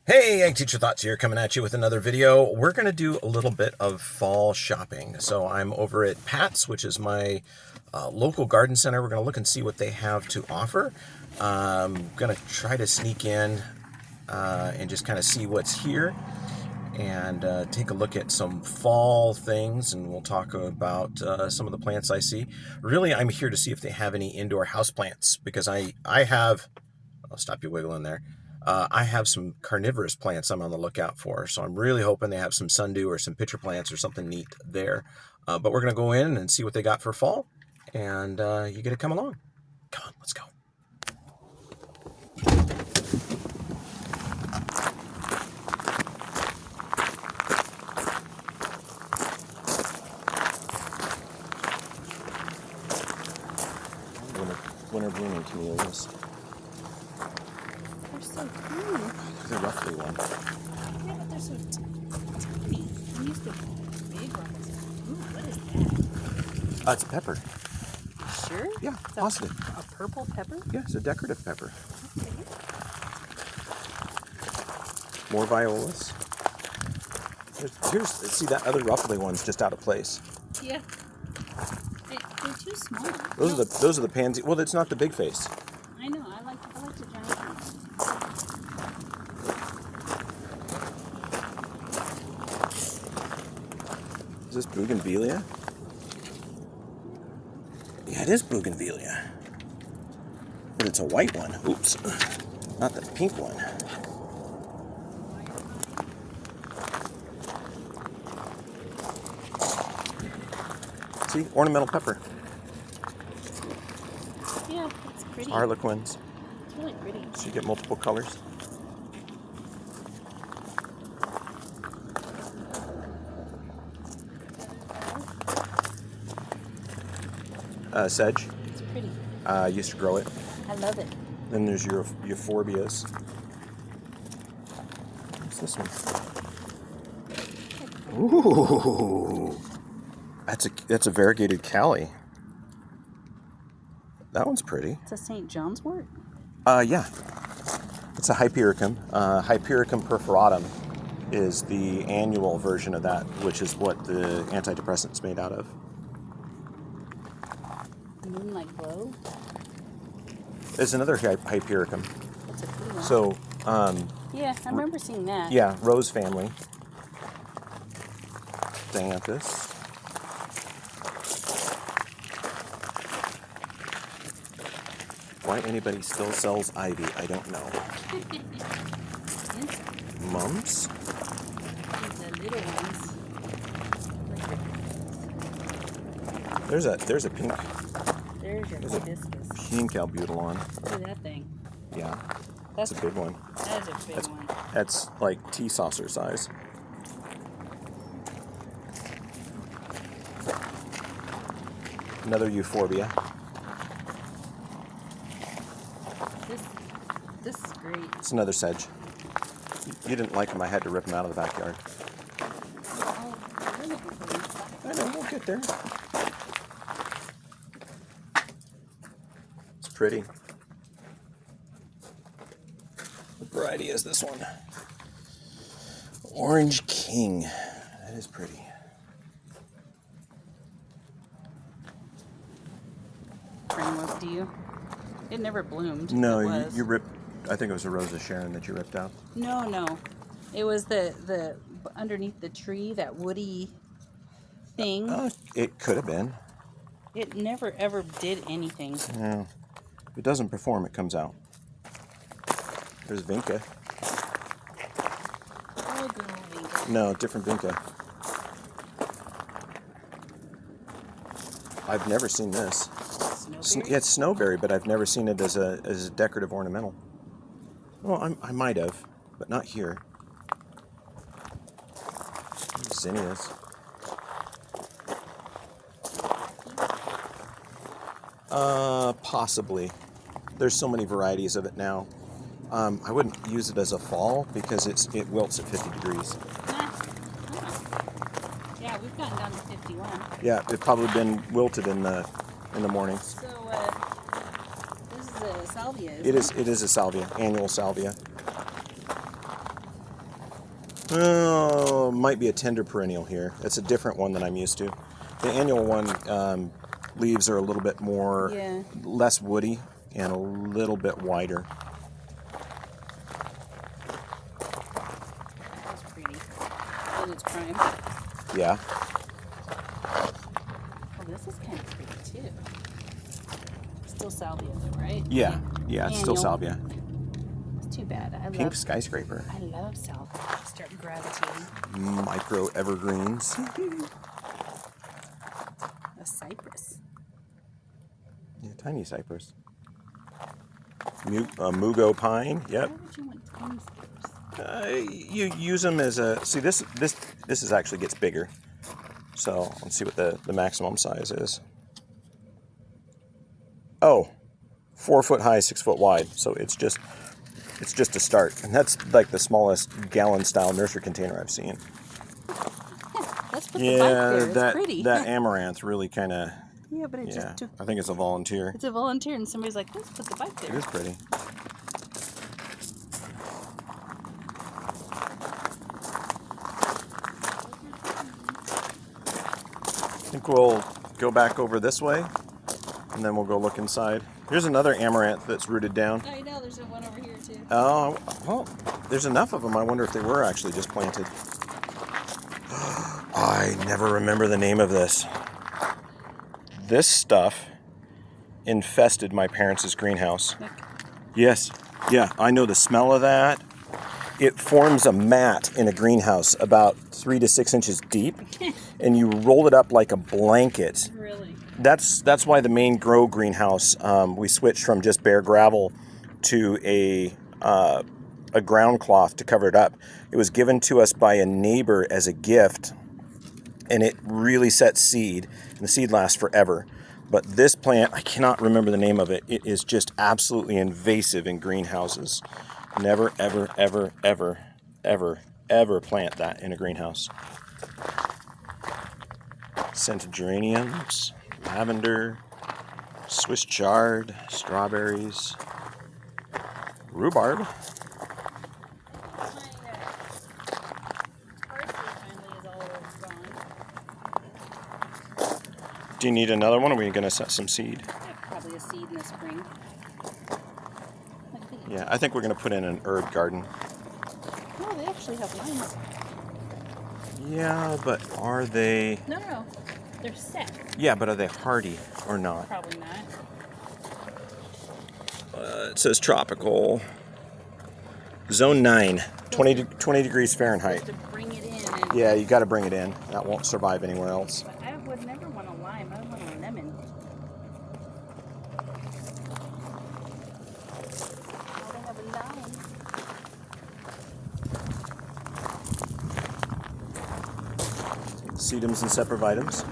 Hey, Ag Teacher Thoughts here, coming at you with another video. We're going to do a little bit of fall shopping. So I'm over at Patt's, which is my local garden center. We're going to look and see what they have to offer. I'm going to try to sneak in and just kind of see what's here and take a look at some fall things, and we'll talk about some of the plants I see. Really, I'm here to see if they have any indoor house plants, because I have, I'll stop you wiggling there. I have some carnivorous plants I'm on the lookout for, so I'm really hoping they have some sundew or some pitcher plants or something neat there. But we're going to go in and see what they got for fall, and you get to come along. Come on, let's go. Winter blooming camellias. They're so tiny. The roughly one. Yeah, but they're so tiny. I'm used to big ones. Ooh, what is that? It's a pepper. Sure? Yeah, It's positive. A purple pepper? Yeah, it's a decorative pepper. Okay. More violas. See, that other ruffly one's just out of place. Yeah. They're too small. Those are the pansy. Well, it's not the big face. I know. I like the giant ones. Is this bougainvillea? Yeah, it is bougainvillea. But it's a white one. Oops. Not the pink one. See? Ornamental pepper. Yeah, it's pretty. Harlequins. It's really pretty. So you get multiple colors. Sedge. It's pretty. I used to grow it. I love it. Then there's your euphorbias. What's this one? Ooh, that's a variegated cali. That one's pretty. It's a St. John's wort. Yeah. It's a Hypericum. Hypericum perforatum is the annual version of that, which is what the antidepressant's made out of. Moonlight glow. There's another Hypericum. That's a pretty one. So, yeah, I remember seeing that. yeah, rose family. Dianthus. Why anybody still sells ivy, I don't know. Mumps. The little ones. There's a pink There's your hibiscus. pink albutilon. Look at that thing. Yeah, that's a big one. That is a big one. That's like tea saucer size. Another euphorbia. This is great. It's another sedge. You didn't like them, I had to rip them out of the backyard. Oh, we're looking for these. I know, we'll get there. It's pretty. What variety is this one? Orange King. That is pretty. Primrose, do you? It never bloomed. No, It was. you ripped. I think it was a Rose of Sharon that you ripped out. No. It was the underneath the tree, that woody thing. It could have been. It never ever did anything. Yeah. If it doesn't perform, it comes out. There's Vinca. Oh, good old Vinca. No, different Vinca. I've never seen this. Snowberry? Yeah, it's snowberry, but I've never seen it as a decorative ornamental. Well, I might have, but not here. Zinnias. Possibly. There's so many varieties of it now. I wouldn't use it as a fall because it wilts at 50 degrees. Yeah, we've gotten down to 51. Yeah, it's probably been wilted in the morning. So, this is a salvia, It is a salvia, annual salvia. Oh, might be a tender perennial here. It's a different one than I'm used to. The annual one, leaves are a little bit more, less woody and a little bit wider. That's pretty. In its prime. Yeah. Oh, this is kind of pretty too. Still salvia though, right? Yeah, yeah, it's still salvia. It's too bad. Pink skyscraper. I love salvia. I start gravitating. Micro evergreens. A cypress. Yeah, tiny cypress. Mugo pine. Yep. Why would you want tiny cypress? You use them as a. See, this is actually gets bigger. So let's see what the maximum size is. Oh, 4 foot high, 6 foot wide. So it's just a start, and that's like the smallest gallon style nursery container I've seen. Let's put the bike there. It's pretty. That amaranth really kind of. Yeah, but it just took. I think it's a volunteer. It's a volunteer, and somebody's like, let's put the bike there. It is pretty. I think we'll go back over this way, and then we'll go look inside. Here's another amaranth that's rooted down. I know, there's one over here too. Oh, well, there's enough of them. I wonder if they were actually just planted. I never remember the name of this. This stuff infested my parents' greenhouse. Look. Yes, yeah, I know the smell of that. It forms a mat in a greenhouse about 3 to 6 inches deep, and you roll it up like a blanket. Really? That's why the main grow greenhouse, we switched from just bare gravel to a ground cloth to cover it up. It was given to us by a neighbor as a gift, and it really sets seed, and the seed lasts forever. But this plant, I cannot remember the name of it. It is just absolutely invasive in greenhouses. Never, ever, ever, ever, ever, ever plant that in a greenhouse. Scented geraniums, lavender, Swiss chard, strawberries, rhubarb. Do you need another one, or are we going to set some seed? Probably a seed in the spring. Yeah, I think we're going to put in an herb garden. Oh, they actually have lines. Yeah, but are they... No. They're set. Yeah, but are they hardy or not? Probably not. It says tropical. Zone 9, 20 degrees Fahrenheit. To bring it in. Yeah, you got to bring it in. That won't survive anywhere else. But I would never want a lime. I would want a lemon. Oh, they have a lime. Sedums and sempervitums.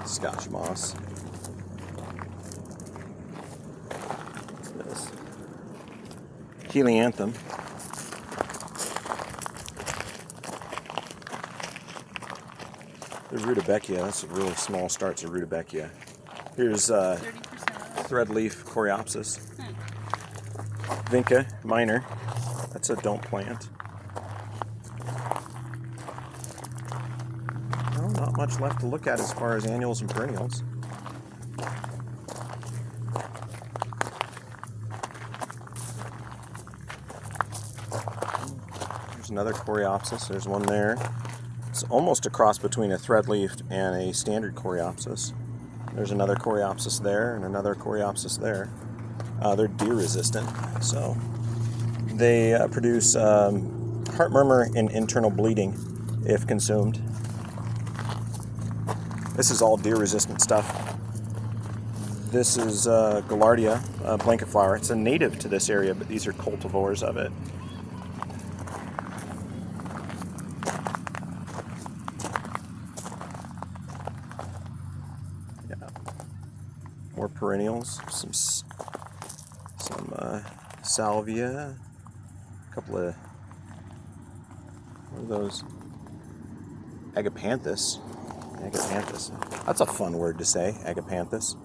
Scotch moss. What's this? Helianthum. The rudbeckia. That's a really small starts of rudbeckia. Here's 30% thread leaf coreopsis. Vinca minor. That's a don't plant. Well, not much left to look at as far as annuals and perennials. There's another coreopsis. There's one there. It's almost a cross between a thread leaf and a standard coreopsis. There's another coreopsis there and another coreopsis there. They're deer resistant, so they produce heart murmur and internal bleeding if consumed. This is all deer resistant stuff. This is Gaillardia blanket flower. It's a native to this area, but these are cultivars of it. Yeah. More perennials. Some salvia. A couple of, what are those? Agapanthus. Agapanthus. That's a fun word to say, agapanthus.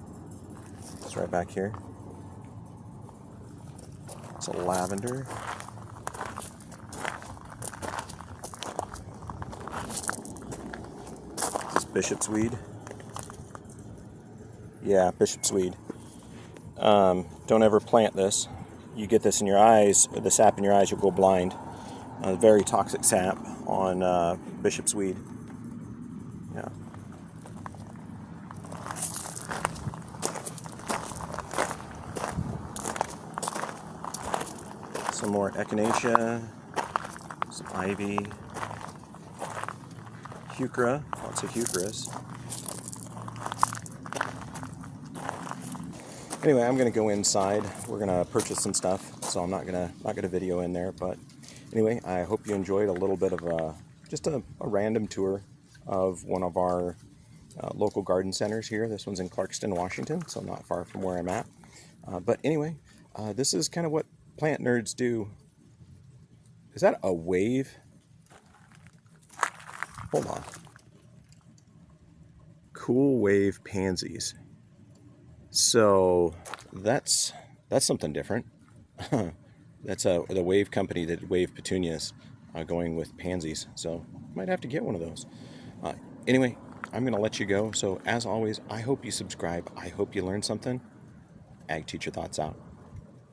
It's right back here. It's a lavender. This is bishop's weed. Yeah, bishop's weed. Don't ever plant this. You get this in your eyes, the sap in your eyes, you'll go blind. Very toxic sap on bishop's weed. Yeah. Some more echinacea, some ivy, heuchera, lots of heucheras. Anyway, I'm gonna go inside. We're gonna purchase some stuff, so I'm not gonna video in there. But anyway, I hope you enjoyed a little bit of just a random tour of one of our local garden centers here. This one's in Clarkston, Washington, so not far from where I'm at. But anyway, this is kind of what plant nerds do. Is that a wave? Hold on. Cool wave pansies. So that's something different. That's the wave company that wave petunias going with pansies. So might have to get one of those. Anyway, I'm going to let you go. So as always, I hope you subscribe. I hope you learned something. Ag Teacher Thoughts out.